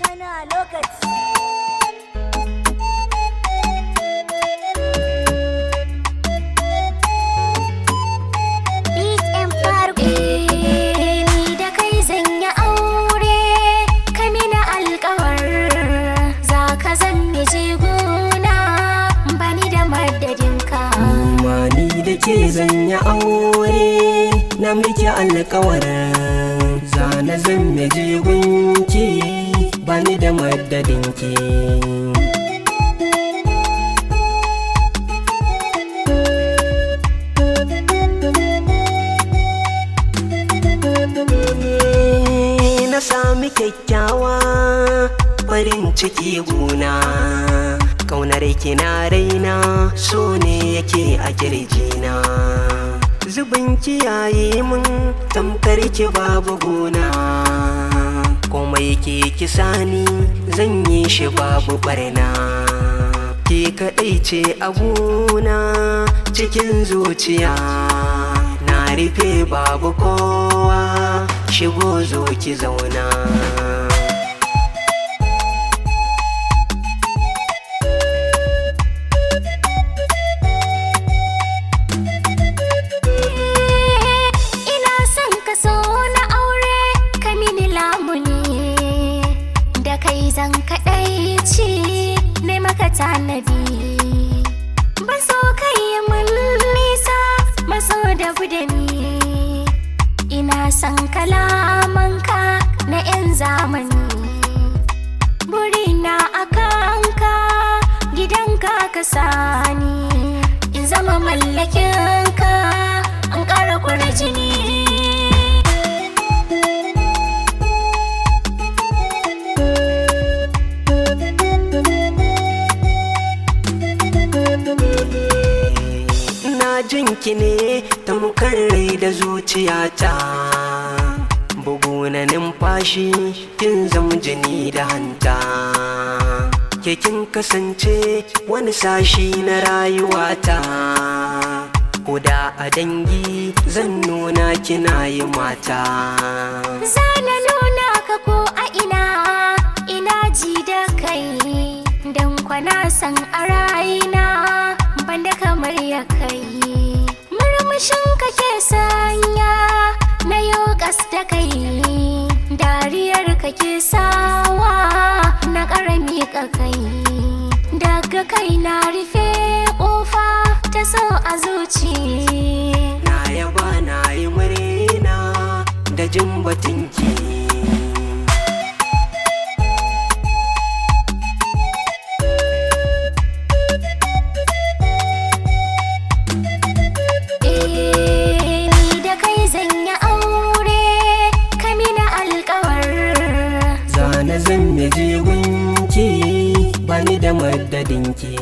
kana lokaci. Ni da kai zan yi aure, ka mini alƙawar za ka zan miji gona, bani da madadinka. Ma ni da ke zan yi aure, na miki alƙawar za na zan miji gunki, bani da madadinki. Na sami kyakkyawa farin ciki guna, ƙaunar ki na raina so ne yake a kirjina. Zubin kiyaye mun tamkar ki babu guna, komai ke kisani zan yi shi babu barna. Ke kaɗai ce a guna cikin zuciya, na rufe babu kowa, shigo zo ki zauna. Ina son ka so na aure, ka mini lamuni, da kai zan kaɗai ci ne maka tanadi. Ban so kai mun nisa maso da gudani, ina son kalamanka na 'yan zamani. Burina a kanka gidanka ka sani, in zama mallakinka an ƙara kwarjini. Jinki ne tamkar rai da zuciyata, bugu na numfashi kin zama jini da hanta. Ke kin kasance wani sashi na rayuwata, koda a dangi zan nuna kina yi mata. Zana nuna ka ko a ina ji da kai, don kwana san a rayina banda kamar ya kai. Murmushin ka ke sanya na yau kas da kai, dariyar ka ke sawa na ƙarami ka kai. Daga kai na rufe ƙofa ta so a zuci, Na yaba na yi murna da jin batunki. Na zan miji gunki, bani da madadinki.